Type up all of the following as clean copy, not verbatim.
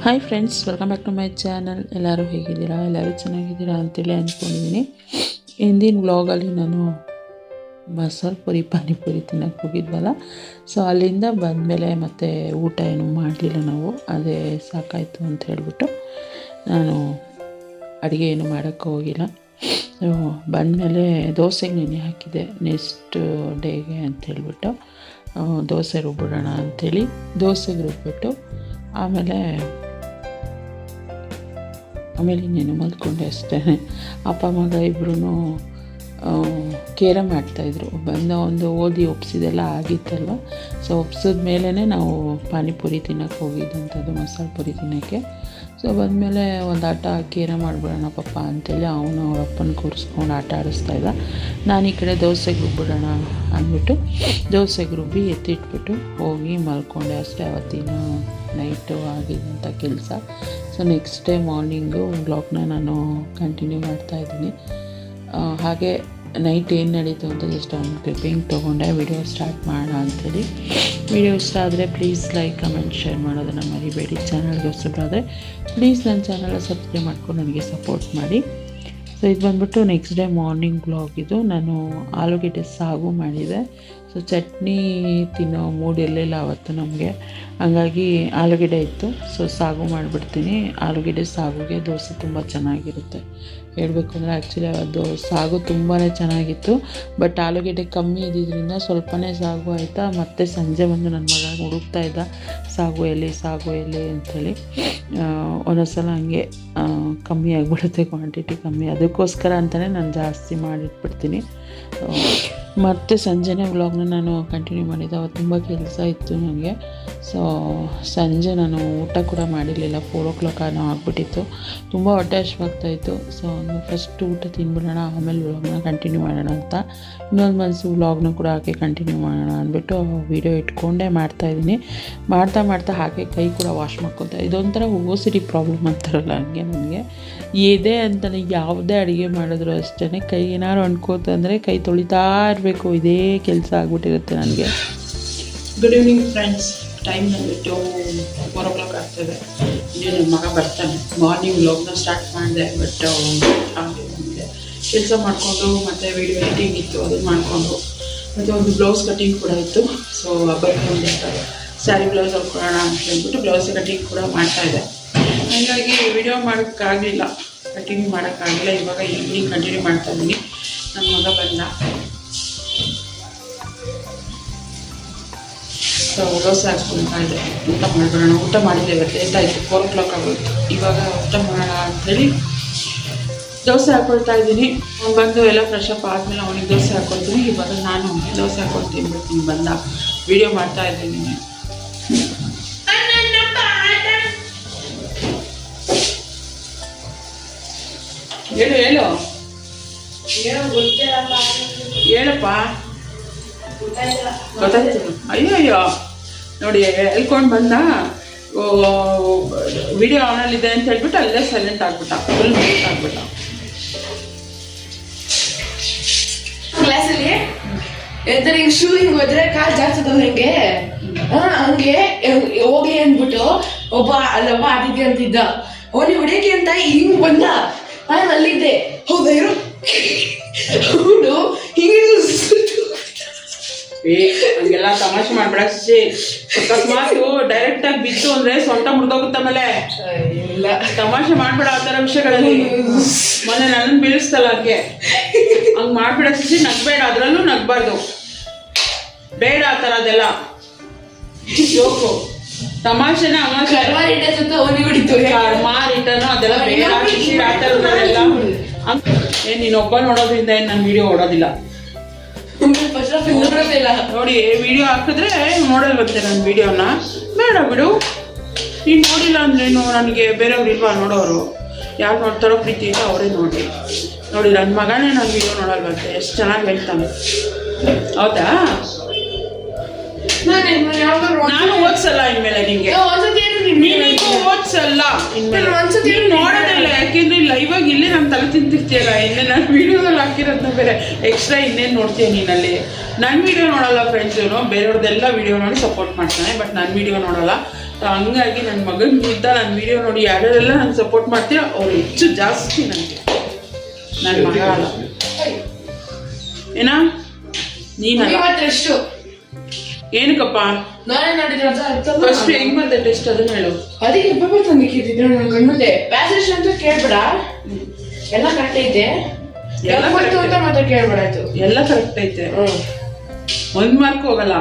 Hi friends, welcome back to my channel. ಎಲ್ಲರೂ ಹೇಗಿದ್ದೀರಾ? ಎಲ್ಲರೂ ಚೆನ್ನಾಗಿದ್ದೀರಾ ಅಂತೇಳಿ ಅಂದ್ಕೊಂಡಿದ್ದೀನಿ. ಹಿಂದಿನ ವ್ಲಾಗಲ್ಲಿ ನಾನು ಮಸಾಲೆ ಪುರಿ ಪಾನಿಪುರಿ ತಿನ್ನೋಕ್ಕೆ ಹೋಗಿದ್ವಲ್ಲ, ಸೊ ಅಲ್ಲಿಂದ ಬಂದಮೇಲೆ ಮತ್ತೆ ಊಟ ಏನು ಮಾಡಲಿಲ್ಲ ನಾವು. ಅದೇ ಸಾಕಾಯಿತು ಅಂತ ಹೇಳಿಬಿಟ್ಟು ನಾನು ಅಡುಗೆ ಏನು ಮಾಡೋಕ್ಕೆ ಹೋಗಿಲ್ಲ. ಸೊ ಬಂದಮೇಲೆ ದೋಸೆಗೆ ನೆನೆ ಹಾಕಿದ್ದೆ ನೆಕ್ಸ್ಟ್ ಡೇಗೆ ಅಂತೇಳ್ಬಿಟ್ಟು. ದೋಸೆ ರುಬ್ಬಿಡೋಣ ಅಂಥೇಳಿ ದೋಸೆಗೆ ರುಬ್ಬಿಟ್ಟು ಆಮೇಲೆ ಇನ್ನೇನು ಮಲ್ಕೊಂಡೆ ಅಷ್ಟೇ. ಅಪ್ಪ ಮಗ ಇಬ್ಬರೂ ಕೇರಮ್ ಆಡ್ತಾಯಿದ್ರು. ಒಂದು ಓದಿ ಒಪ್ಸಿದೆಲ್ಲ ಆಗಿತ್ತಲ್ವ, ಸೊ ಒಪ್ಸಿದ ಮೇಲೇ ನಾವು ಪಾನಿಪುರಿ ತಿನ್ನೋಕ್ಕೆ ಹೋಗಿದ್ದಂಥದ್ದು, ಮಸಾಲೆ ಪುರಿ ತಿನ್ನೋಕ್ಕೆ. ಸೊ ಬಂದಮೇಲೆ ಒಂದು ಆಟ ಕೇರಮ್ ಆಡ್ಬಿಡೋಣ ಪಾಪ ಅಂತೇಳಿ ಅವನು ಅವ್ರ ಅಪ್ಪನ ಕೂರಿಸ್ಕೊಂಡು ಆಟ ಆಡಿಸ್ತಾಯಿದ್ದ. ನಾನು ಈ ಕಡೆ ದೋಸೆಗೆ ರುಬ್ಬಿಡೋಣ ಅಂದ್ಬಿಟ್ಟು ದೋಸೆಗೆ ರುಬ್ಬಿ ಎತ್ತಿಟ್ಬಿಟ್ಟು ಹೋಗಿ ಮಲ್ಕೊಂಡೆ ಅಷ್ಟೇ. ಅವತ್ತಿನ ನೈಟು ಆಗಿದ್ದಂಥ ಕೆಲಸ. ಸೊ ನೆಕ್ಸ್ಟ್ ಡೇ ಮಾರ್ನಿಂಗು ವ್ಲಾಗ್ನ ನಾನು ಕಂಟಿನ್ಯೂ ಮಾಡ್ತಾಯಿದ್ದೀನಿ. ಹಾಗೆ ನೈಟ್ ಏನು ನಡೀತು ಅಂತ ಜಸ್ಟ್ ಒಂದು ಕ್ಲಿಪ್ಪಿಂಗ್ ತೊಗೊಂಡೆ ವಿಡಿಯೋ ಸ್ಟಾರ್ಟ್ ಮಾಡೋಣ ಅಂಥೇಳಿ. ವಿಡಿಯೋ ಇಷ್ಟ ಆದರೆ ಪ್ಲೀಸ್ ಲೈಕ್, ಕಮೆಂಟ್, ಶೇರ್ ಮಾಡೋದನ್ನು ಮರಿಬೇಡಿ. ಚಾನಲ್ಗೆ ಹೊಸಬರಾದರೆ ಪ್ಲೀಸ್ ನನ್ನ ಚಾನಲ್ನ ಸಬ್ಸ್ಕ್ರೈಬ್ ಮಾಡ್ಕೊಂಡು ನನಗೆ ಸಪೋರ್ಟ್ ಮಾಡಿ. ಸೊ ಇದು ಬಂದ್ಬಿಟ್ಟು ನೆಕ್ಸ್ಟ್ ಡೇ ಮಾರ್ನಿಂಗ್ ವ್ಲಾಗ್. ಇದು ನಾನು ಆಲೂಗೆಡ್ಡೆ ಸಾಗು ಮಾಡಿದೆ. ಸೊ ಚಟ್ನಿ ತಿನ್ನೋ ಮೂಡ್ ಇರಲಿಲ್ಲ ಅವತ್ತು ನಮಗೆ, ಹಂಗಾಗಿ ಆಲೂಗೆಡ್ಡೆ ಇತ್ತು. ಸೊ ಸಾಗು ಮಾಡಿಬಿಡ್ತೀನಿ. ಆಲೂಗೆಡ್ಡೆ ಸಾಗುಗೆ ದೋಸೆ ತುಂಬ ಚೆನ್ನಾಗಿರುತ್ತೆ. ಹೇಳಬೇಕು ಅಂದರೆ ಆ್ಯಕ್ಚುಲಿ ಅದು ಸಾಗು ತುಂಬಾ ಚೆನ್ನಾಗಿತ್ತು, ಬಟ್ ಆಲೂಗೆಡ್ಡೆ ಕಮ್ಮಿ ಇದ್ದಿದ್ದರಿಂದ ಸ್ವಲ್ಪನೇ ಸಾಗು ಆಯಿತಾ. ಮತ್ತು ಸಂಜೆ ಬಂದು ನನ್ನ ಮಗ ಹುಡುಕ್ತಾ ಇದ್ದ ಸಾಗು ಎಲ್ಲಿ ಅಂಥೇಳಿ. ಒಂದೊಂದು ಸಲ ಹಂಗೆ ಕಮ್ಮಿ ಆಗಿಬಿಡುತ್ತೆ, ಕ್ವಾಂಟಿಟಿ ಕಮ್ಮಿ. ಅದಕ್ಕೋಸ್ಕರ ಅಂತಲೇ ನಾನು ಜಾಸ್ತಿ ಮಾಡಿಟ್ಬಿಡ್ತೀನಿ. ಮತ್ತು ಸಂಜೆನೇ ವ್ಲಾಗ್ನ ನಾನು ಕಂಟಿನ್ಯೂ ಮಾಡಿದ್ದೆ. ಅವತ್ತು ತುಂಬ ಕೆಲಸ ಇತ್ತು ನನಗೆ. ಸೊ ಸಂಜೆ ನಾನು ಊಟ ಕೂಡ ಮಾಡಿರಲಿಲ್ಲ. 4 o'clock ಆಗಿಬಿಟ್ಟಿತ್ತು. ತುಂಬ ಹೊಟ್ಟೆ ಹಶ್ವಾಗ್ತಾಯಿತ್ತು. ಸೊ ಫಸ್ಟ್ ಊಟ ತಿಂದ್ಬಿಡೋಣ, ಆಮೇಲೆ ವ್ಲಾಗ್ನ ಕಂಟಿನ್ಯೂ ಮಾಡೋಣ ಅಂತ ಇನ್ನೊಂದು ಮನಸ್ಸು ವ್ಲಾಗ್ನ ಕೂಡ ಹಾಗೆ ಕಂಟಿನ್ಯೂ ಮಾಡೋಣ ಅಂದ್ಬಿಟ್ಟು ವೀಡಿಯೋ ಇಟ್ಕೊಂಡೇ ಮಾಡ್ತಾಯಿದ್ದೀನಿ. ಮಾಡ್ತಾ ಹಾಗೆ ಕೈ ಕೂಡ ವಾಶ್ ಮಾಡ್ಕೊತಾ. ಇದೊಂಥರ OCD ಪ್ರಾಬ್ಲಮ್ ಅಂತಾರಲ್ಲ, ಹಂಗೆ ನನಗೆ ಇದೆ ಅಂತಲೇ ಯಾವುದೇ ಅಡುಗೆ ಮಾಡಿದ್ರು ಅಷ್ಟೇ ಕೈ ಏನಾದ್ರು ಅಂದ್ಕೋತಂದರೆ ಕೈ ತೊಳಿತಾ ಇರಬೇಕು. ಇದೇ ಕೆಲಸ ಆಗ್ಬಿಟ್ಟಿರುತ್ತೆ ನನಗೆ. Good evening friends. ಟೈಮ್ ಬಂದುಬಿಟ್ಟು 4 o'clock ಆಗ್ತದೆ. ಇಲ್ಲಿ ನನ್ನ ಮಗ ಬರ್ತಾನೆ. ಮಾರ್ನಿಂಗ್ ವ್ಲಾಗ್ನ ಸ್ಟಾರ್ಟ್ ಮಾಡಿದೆ, ಬಟ್ ಹಾಗೆ ಬಂದಿದೆ. ಕೆಲಸ ಮಾಡಿಕೊಂಡು ಮತ್ತು ವೀಡಿಯೋ ಎಡಿಟಿಂಗ್ ಇತ್ತು, ಅದನ್ನು ಮಾಡಿಕೊಂಡು ಮತ್ತು ಒಂದು ಬ್ಲೌಸ್ ಕಟ್ಟಿಂಗ್ ಕೂಡ ಇತ್ತು. ಸೊ ಬಂದು ಸ್ಯಾರಿ ಬ್ಲೌಸ್ ಹೊಲ್ಕೊಳ್ಳೋಣ ಅಂತ ಹೇಳ್ಬಿಟ್ಟು ಬ್ಲೌಸ್ ಕಟ್ಟಿಂಗ್ ಕೂಡ ಮಾಡ್ತಾಯಿದ್ದೆ. ಹಾಗಾಗಿ ವೀಡಿಯೋ ಮಾಡೋಕ್ಕಾಗಲಿಲ್ಲ, ಕಂಟಿನ್ಯೂ ಮಾಡೋಕ್ಕಾಗಲಿಲ್ಲ. ಇವಾಗ ಈವ್ನಿಂಗ್ ಕಂಟಿನ್ಯೂ ಮಾಡ್ತಾಯಿದ್ದೀನಿ. ನನ್ನ ಮಗ ಬಂದ. ಸೊ ದೋಸೆ ಹಾಕ್ಕೊಳ್ತಾ ಇದೆ. ಊಟ ಮಾಡ್ಬಿಡೋಣ. ಊಟ ಮಾಡಿದ್ದೆ, ಇವತ್ತು ಲೇಟ್ ಆಯಿತು, 4 o'clock ಆಗೋಯ್ತು. ಇವಾಗ ಊಟ ಮಾಡೋಣ ಅಂಥೇಳಿ ದೋಸೆ ಹಾಕ್ಕೊಳ್ತಾ ಇದ್ದೀನಿ. ಅವ್ನು ಬಂದು ಎಲ್ಲ ಫ್ರೆಶ್ ಅಪ್ ಆದಮೇಲೆ ಅವನಿಗೆ ದೋಸೆ ಹಾಕ್ಕೊಳ್ತೀನಿ. ಇವಾಗ ನಾನು ದೋಸೆ ಹಾಕ್ಕೊಳ್ತೀನಿ ಬಿಡ್ತೀನಿ. ಬಂದ ವೀಡಿಯೋ ಮಾಡ್ತಾ ಇದ್ದೀನಿ. ಹೇಳು ಹೇಳಪ್ಪ. ಗೊತ್ತಾಯ್ತು. ಅಯ್ಯೋ ನೋಡಿ, ಹೇಳ್ಕೊಂಡು ಬಂದ. ವಿಡಿಯೋ ಆನಲ್ಲಿದೆ ಅಂತ ಹೇಳ್ಬಿಟ್ಟು ಅಲ್ಲೇ ಸೈಲೆಂಟ್ ಆಗ್ಬಿಟ್ಟ, ಫುಲ್ ಮ್ಯೂಟ್ ಆಗ್ಬಿಟ್ಟ. ಕ್ಲಾಸಲ್ಲಿ ಈಗ ಶೂ ಹಿಂಗೆ ಹೋದ್ರೆ ಕಾಲು ಜಾಸ್ತಿ ಹಿಂಗೆ ಹಂಗೆ ಹೋಗ್ಲಿ ಅಂದ್ಬಿಟ್ಟು ಅಲ್ಲೊಬ್ಬ ಆದಿತ್ಯ ಅಂತಿದ್ದ. ಅವನಿಗೆ ಹೊಡೆಯಕ್ಕೆ ಅಂತ ಹಿಂಗ್ ಬಂದ. ನಾನು ಅಲ್ಲಿದ್ದೆ. ಹೌದಾ ಇರು ಅವನು ಹಿಂಗೆ ಹಂಗೆಲ್ಲ ತಮಾಷೆ ಮಾಡ್ಬೇಡ. ಅಕಸ್ಮಾತು ಡೈರೆಕ್ಟ್ ಆಗಿ ಬಿತ್ತು ಅಂದ್ರೆ ಸೊಂಟ ಮುರಿದೋಗುತ್ತೆ. ಆಮೇಲೆ ಇಲ್ಲ ತಮಾಷೆ ಮಾಡ್ಬೇಡ ಆ ಥರ ವಿಷಯಗಳಲ್ಲಿ. ಮೊನ್ನೆ ನನ್ನ ಬೀಳಿಸ್ತಲ್ಲ ಹಂಗೆ ಮಾಡ್ಬೇಡ ಸಿಸಿ. ನಗ್ಬೇಡ, ಅದರಲ್ಲೂ ನಗ್ಬಾರ್ದು, ಬೇಡ ಆ ಥರ ಅದೆಲ್ಲ. ಜೋಕು ತಮಾಷೆನ ಮಾರಿಟನು ಅದೆಲ್ಲ ಬೇಡ. ಆ ಥರದೆಲ್ಲ ನೀನೊಬ್ಬ ನೋಡೋದ್ರಿಂದ ಏನು ನನ್ನ ವಿಡಿಯೋ ಓಡೋದಿಲ್ಲ. ನೋಡಿ, ವಿಡಿಯೋ ಹಾಕಿದ್ರೆ ನೋಡಲ್ವಂತೆ ನನ್ನ ವಿಡಿಯೋನ. ಬೇಡ ಬಿಡು, ನೀನು ನೋಡಿಲ್ಲ ಅಂದ್ರೇನು, ನನಗೆ ಬೇರೆಯವ್ರು ಇಲ್ವಾ ನೋಡೋರು? ಯಾರು ನೋಡ್ತಾರೋ ಪ್ರೀತಿಯಿಂದ ಅವರೇ ನೋಡಿ. ನನ್ನ ಮಗನೇ ನನ್ನ ವಿಡಿಯೋ ನೋಡಲ್ವಂತೆ. ಎಷ್ಟು ಚೆನ್ನಾಗಿ ಹೇಳ್ತಾನೆ. ಹೌದಾ? ನಾನು ಓದಿಸಲ್ಲ ಇನ್ಮೇಲೆ ನಿಂಗೆ. ನೀನಿಗೂ ಓದಿಸಲ್ಲ. ಇನ್ಮೇಲೆ ಒಂದ್ಸತಿ ನೀನ್ ನೋಡೋದಿಲ್ಲ, ಯಾಕೆಂದ್ರೆ ಲೈವ್ ಆಗಿ ಇಲ್ಲೇ ನಾನು ತಲೆ ತಿಂತಿರ್ತೀಯಲ್ಲ. ಇನ್ನೇ ನಾನು ವಿಡಿಯೋದಲ್ಲಿ ಹಾಕಿರೋದನ್ನ ಬೇರೆ ಎಕ್ಸ್ಟ್ರಾ ಇನ್ನೇನು ನೋಡ್ತೀಯ ನೀನಲ್ಲಿ. ನನ್ನ ವಿಡಿಯೋ ನೋಡಲ್ಲ ಫ್ರೆಂಡ್ಸ್, ಇವನು ಬೇರೆಯವ್ರದ್ದೆಲ್ಲ ವಿಡಿಯೋ ನೋಡಿ ಸಪೋರ್ಟ್ ಮಾಡ್ತಾನೆ, ಬಟ್ ನನ್ನ ವಿಡಿಯೋ ನೋಡಲ್ಲ. ಹಂಗಾಗಿ ನನ್ನ ಮಗನಿಗಿಂತ ನನ್ನ ವಿಡಿಯೋ ನೋಡಿ ಯಾರ್ಯಾರೆಲ್ಲ ನಾನು ಸಪೋರ್ಟ್ ಮಾಡ್ತೀರ ಅವ್ರು ಹೆಚ್ಚು ಜಾಸ್ತಿ ನನಗೆ. ನನ್ನ ಮಗ ಅಲ್ಲ ಏನ ನೀನಲ್ಲ. ಎಷ್ಟು ಏನಕ್ಕಪ್ಪ ನಾನೇ ಮಾಡಿದ್ರೆ ಫಸ್ಟ್ ಹೆಂಗ್ ಬಂದೆ ಟೆಸ್ಟ್ ಅದನ್ನ ಹೇಳು. ಅದಕ್ಕೆ ಪೇಪರ್ ತಂದಿಕ್ಕಿದ್ರು ನನ್ನ ಕಣ್ಮುಂದೆ. ಪ್ಯಾಸೇಜ್ ಅಂತ ಕೇಳ್ಬೇಡ, ಎಲ್ಲ ಕರೆಕ್ಟ್ ಐತೆ. ಎಲ್ಲ ಗೊತ್ತು ಅಂತ ಮಾತ್ರ ಕೇಳ್ಬೇಡ ಆಯ್ತು. ಎಲ್ಲ ಕರೆಕ್ಟ್ ಐತೆ, 1 ಮಾರ್ಕ್ ಹೋಗಲ್ಲ.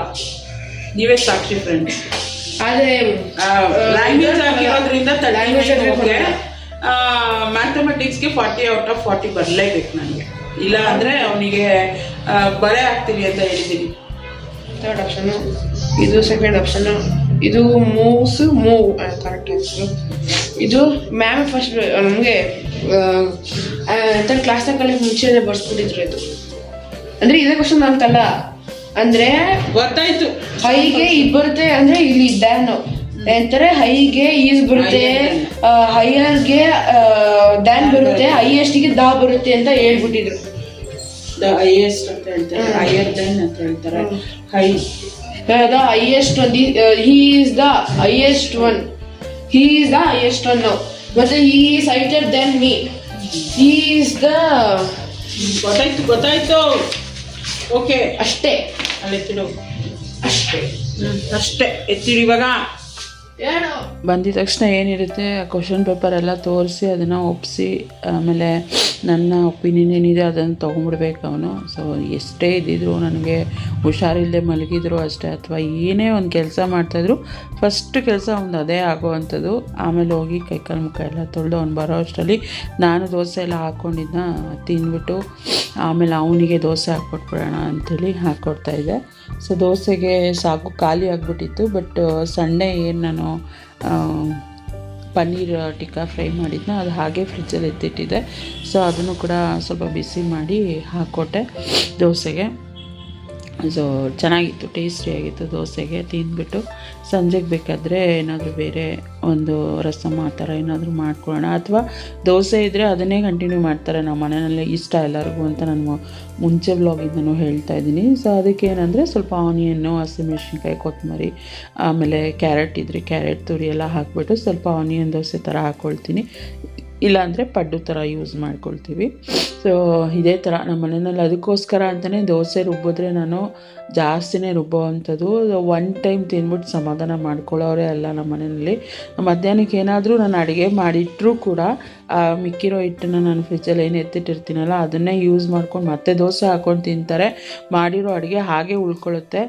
ನೀವೇ ಸಾಕ್ಷಿ ಫ್ರೆಂಡ್ಸ್. ಆದ್ರೆ ಲ್ಯಾಂಗ್ವೇಜ್ ಆಗಿರೋದ್ರಿಂದ ಮ್ಯಾಥಮೆಟಿಕ್ಸ್ಗೆ 40 ಔಟ್ ಆಫ್ 40 ಬರಲೇಬೇಕು ನನಗೆ. ಇಲ್ಲ ಅಂದರೆ ಅವನಿಗೆ ಬರೇ ಆಗ್ತೀವಿ ಅಂತ ಹೇಳಿದ್ದೀನಿ. ಥರ್ಡ್ ಆಪ್ಷನು ಇದು, ಸೆಕೆಂಡ್ ಆಪ್ಷನು ಇದು, ಮೂವ್ ಕರೆಕ್ಟ್ ಆನ್ಸರು. ಇದು ಮ್ಯಾಮ್ ಫಸ್ಟ್ ನಮಗೆ ಕ್ಲಾಸ್ನ ಕಲಿಯೋಕೆ ಮುಂಚೆನೇ ಬರ್ಸ್ಬಿಟ್ಟಿದ್ರು. ಇದು ಅಂದರೆ ಇದೇ ಕ್ವಶನ್ ಅಂತಲ್ಲ, ಅಂದರೆ ಗೊತ್ತಾಯ್ತು. ಹೈಗೆ ಇದು ಬರುತ್ತೆ ಅಂದರೆ ಇಲ್ಲಿ ಡ್ಯಾನ್ ಅಂತಾರೆ, ಹೈಗೆ ಈಸ್ ಬರುತ್ತೆ, ಹೈಯರ್ಗೆ ಡ್ಯಾನ್ ಬರುತ್ತೆ, ಹೈಯೆಸ್ಟ್ಗೆ ದಾ ಬರುತ್ತೆ ಅಂತ ಹೇಳ್ಬಿಟ್ಟಿದ್ರು. ಹೈಯೆಸ್ಟ್ ಅಂತ ಹೇಳ್ತಾರೆ, ಹೈಯರ್ ದೆನ್ ಅಂತ ಹೇಳ್ತಾರೆ. High the highest one, he is the highest one, he is the highest one now. But he is higher than me, he is the ಗೊತ್ತಾಯ್ತು. ಓಕೆ ಅಷ್ಟೇ, ಅಲ್ಲಿ ಎತ್ತಿಡು ಅಷ್ಟೇ ಅಷ್ಟೇ ಎತ್ತಿಡು. ಇವಾಗ ಬಂದಿದ ತಕ್ಷಣ ಏನಿರುತ್ತೆ ಕ್ವಶನ್ ಪೇಪರ್ ಎಲ್ಲ ತೋರಿಸಿ ಅದನ್ನು ಒಪ್ಪಿಸಿ, ಆಮೇಲೆ ನನ್ನ ಒಪಿನಿಯನ್ ಏನಿದೆ ಅದನ್ನು ತೊಗೊಂಡ್ಬಿಡ್ಬೇಕು ಅವನು. ಸೊ ಎಷ್ಟೇ ಇದ್ದಿದ್ರು, ನನಗೆ ಹುಷಾರಿಲ್ಲದೆ ಮಲಗಿದ್ರು ಅಷ್ಟೇ, ಅಥವಾ ಏನೇ ಒಂದು ಕೆಲಸ ಮಾಡ್ತಾಯಿದ್ರು ಫಸ್ಟ್ ಕೆಲಸ ಒಂದು ಅದೇ ಆಗೋವಂಥದ್ದು. ಆಮೇಲೆ ಹೋಗಿ ಕೈಕಾಲು ಮುಖ ಎಲ್ಲ ತೊಳೆದು ಅವ್ನು ಬರೋ ಅಷ್ಟರಲ್ಲಿ ನಾನು ದೋಸೆ ಎಲ್ಲ ಹಾಕ್ಕೊಂಡಿದ್ದ ತಿಂದ್ಬಿಟ್ಟು, ಆಮೇಲೆ ಅವನಿಗೆ ದೋಸೆ ಹಾಕ್ಕೊಟ್ಬಿಡೋಣ ಅಂಥೇಳಿ ಹಾಕ್ಕೊಡ್ತಾಯಿದ್ದೆ. ಸೊ ದೋಸೆಗೆ ಸಾಕು ಖಾಲಿ ಆಗಿಬಿಟ್ಟಿತ್ತು. ಬಟ್ ಸಂಡೇ ಏನು ನಾನು ಪನ್ನೀರ್ ಟಿಕ್ಕಾ ಫ್ರೈ ಮಾಡಿದ್ನ ಅದು ಹಾಗೆ ಫ್ರಿಜ್ಜಲ್ಲಿ ಎತ್ತಿಟ್ಟಿದ್ದೆ. ಸೊ ಅದನ್ನು ಕೂಡ ಸ್ವಲ್ಪ ಬಿಸಿ ಮಾಡಿ ಹಾಕ್ಕೊಟ್ಟೆ ದೋಸೆಗೆ. ಸೊ ಚೆನ್ನಾಗಿತ್ತು, ಟೇಸ್ಟಿಯಾಗಿತ್ತು ದೋಸೆಗೆ. ತಿಂದ್ಬಿಟ್ಟು ಸಂಜೆಗೆ ಬೇಕಾದರೆ ಏನಾದರೂ ಬೇರೆ ಒಂದು ರಸಮ್ ಆ ಥರ ಏನಾದರೂ ಮಾಡ್ಕೊಳ್ಳೋಣ, ಅಥವಾ ದೋಸೆ ಇದ್ದರೆ ಅದನ್ನೇ ಕಂಟಿನ್ಯೂ ಮಾಡ್ತಾರೆ ನಮ್ಮ ಮನೆಯಲ್ಲಿ, ಇಷ್ಟ ಎಲ್ಲರಿಗೂ ಅಂತ ನಾನು ಮುಂಚೆ ವ್ಲಾಗಿಂದನೂ ಹೇಳ್ತಾ ಇದ್ದೀನಿ. ಸೊ ಅದಕ್ಕೆ ಏನಂದರೆ ಸ್ವಲ್ಪ ಆನಿಯನ್ನು, ಹಸಿಮೆಣ್ಸಿನ್ಕಾಯಿ, ಕೊತ್ತಂಬರಿ, ಆಮೇಲೆ ಕ್ಯಾರೆಟ್ ಇದ್ದರೆ ಕ್ಯಾರೆಟ್ ತುರಿ ಎಲ್ಲ ಹಾಕ್ಬಿಟ್ಟು ಸ್ವಲ್ಪ ಆನಿಯನ್ ದೋಸೆ ಥರ ಹಾಕ್ಕೊಳ್ತೀನಿ. ಇಲ್ಲಾಂದರೆ ಪಡ್ಡು ಥರ ಯೂಸ್ ಮಾಡ್ಕೊಳ್ತೀವಿ. ಸೊ ಇದೇ ಥರ ನಮ್ಮ ಮನೆಯಲ್ಲಿ ಅದಕ್ಕೋಸ್ಕರ ಅಂತಲೇ ದೋಸೆ ರುಬ್ಬಿದ್ರೆ ನಾನು ಜಾಸ್ತಿನೇ ರುಬ್ಬುವಂಥದ್ದು. 1 ಟೈಮ್ ತಿಂದ್ಬಿಟ್ಟು ಸಮಾಧಾನ ಮಾಡ್ಕೊಳ್ಳೋರೇ ಅಲ್ಲ ನಮ್ಮ ಮನೆಯಲ್ಲಿ. ಮಧ್ಯಾಹ್ನಕ್ಕೆ ಏನಾದರೂ ನಾನು ಅಡುಗೆ ಮಾಡಿಟ್ಟರೂ ಕೂಡ ಮಿಕ್ಕಿರೋ ಹಿಟ್ಟನ್ನು ನಾನು ಫ್ರಿಜ್ಜಲ್ಲಿ ಏನು ಎತ್ತಿಟ್ಟಿರ್ತೀನಲ್ಲ ಅದನ್ನೇ ಯೂಸ್ ಮಾಡ್ಕೊಂಡು ಮತ್ತೆ ದೋಸೆ ಹಾಕ್ಕೊಂಡು ತಿಂತಾರೆ. ಮಾಡಿರೋ ಅಡುಗೆ ಹಾಗೆ ಉಳ್ಕೊಳ್ಳುತ್ತೆ.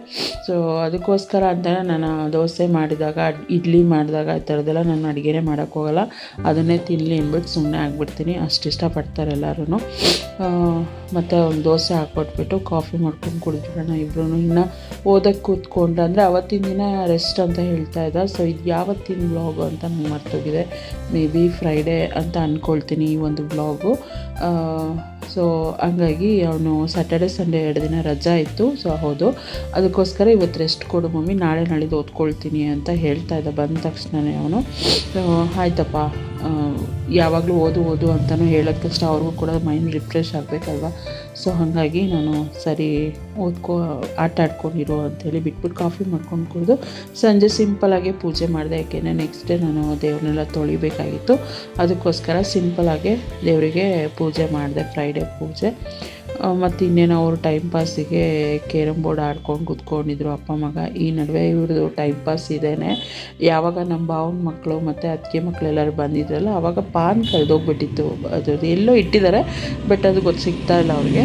ಸೊ ಅದಕ್ಕೋಸ್ಕರ ಅಂತಲೇ ನಾನು ದೋಸೆ ಮಾಡಿದಾಗ, ಇಡ್ಲಿ ಮಾಡಿದಾಗ ಈ ಥರದ್ದೆಲ್ಲ ನಾನು ಅಡುಗೆನೇ ಮಾಡೋಕ್ಕೋಗಲ್ಲ, ಅದನ್ನೇ ತಿನ್ನಲಿ ಅಂದ್ಬಿಟ್ಟು ಸುಮ್ಮನೆ ಆಗಿಬಿಡ್ತೀನಿ. ಅಷ್ಟು ಇಷ್ಟಪಡ್ತಾರೆ ಎಲ್ಲರೂ. ಮತ್ತು ಒಂದು ದೋಸೆ ಹಾಕ್ಕೊಟ್ಬಿಟ್ಟು ಕಾಫಿ ಮಾಡ್ಕೊಂಡು ಕುಡಿದ್ಬಿಡೋಣ ಇಬ್ಬರು. ಇನ್ನು ಓದಕ್ಕೆ ಕೂತ್ಕೊಂಡ್ರೆ ಅಂದರೆ ಅವತ್ತಿನ ದಿನ ರೆಸ್ಟ್ ಅಂತ ಹೇಳ್ತಾ ಇದ್ದ. ಸೊ ಇದು ಯಾವತ್ತಿನ ವ್ಲಾಗು ಅಂತ ನಂಗೆ ಮರ್ತೋಗಿದೆ, ಮೇ ಬಿ ಫ್ರೈಡೇ ಅಂತ ಅಂದ್ಕೊಳ್ತೀನಿ ಈ ಒಂದು ವ್ಲಾಗು. ಸೊ ಹಂಗಾಗಿ ಅವನು ಸ್ಯಾಟರ್ಡೆ ಸಂಡೇ 2 ದಿನ ರಜಾ ಇತ್ತು. ಸೊ ಹೌದು, ಅದಕ್ಕೋಸ್ಕರ ಇವತ್ತು ರೆಸ್ಟ್ ಕೊಡು ಮಮ್ಮಿ, ನಾಳೆ ನಾಳಿದ್ದು ಓದ್ಕೊಳ್ತೀನಿ ಅಂತ ಹೇಳ್ತಾ ಇದ್ದ ಬಂದ ತಕ್ಷಣವೇ ಅವನು. ಆಯ್ತಪ್ಪ, ಯಾವಾಗಲೂ ಓದು ಅಂತಲೂ ಹೇಳೋದ ತಕ್ಷಣ ಅವ್ರಿಗೂ ಕೂಡ ಮೈಂಡ್ ರಿಫ್ರೆಶ್ ಆಗಬೇಕಲ್ವ. ಸೊ ಹಾಗಾಗಿ ನಾನು ಸರಿ ಆಟ ಆಡ್ಕೊಂಡಿರು ಅಂಥೇಳಿ ಬಿಟ್ಬಿಟ್ಟು ಕಾಫಿ ಮಾಡ್ಕೊಂಡು ಕುಡಿದು ಸಂಜೆ ಸಿಂಪಲಾಗೆ ಪೂಜೆ ಮಾಡಿದೆ. ಯಾಕೆಂದರೆ ನೆಕ್ಸ್ಟ್ ಡೇ ನಾನು ದೇವ್ರನ್ನೆಲ್ಲ ತೊಳಿಬೇಕಾಗಿತ್ತು, ಅದಕ್ಕೋಸ್ಕರ ಸಿಂಪಲಾಗೆ ದೇವರಿಗೆ ಪೂಜೆ ಮಾಡಿದೆ, ಫ್ರೈಡೇ ಪೂಜೆ. ಮತ್ತು ಇನ್ನೇನು ಅವರು ಟೈಮ್ ಪಾಸಿಗೆ ಕೇರಮ್ ಬೋರ್ಡ್ ಆಡ್ಕೊಂಡು ಕೂತ್ಕೊಂಡಿದ್ರು ಅಪ್ಪ ಮಗ. ಈ ನಡುವೆ ಇವ್ರದ್ದು ಟೈಮ್ ಪಾಸ್ ಇದೇನೆ. ಯಾವಾಗ ನಮ್ಮ ಭಾವನ ಮಕ್ಕಳು ಮತ್ತು ಅತ್ತಿಗೆ ಮಕ್ಕಳೆಲ್ಲರೂ ಬಂದಿದ್ರಲ್ಲ ಆವಾಗ ಪಾನ್ ಕಳೆದೋಗ್ಬಿಟ್ಟಿತ್ತು. ಅದು ಎಲ್ಲೋ ಇಟ್ಟಿದ್ದಾರೆ, ಬಟ್ ಅದು ಸಿಗ್ತಾ ಇಲ್ಲ ಅವ್ರಿಗೆ.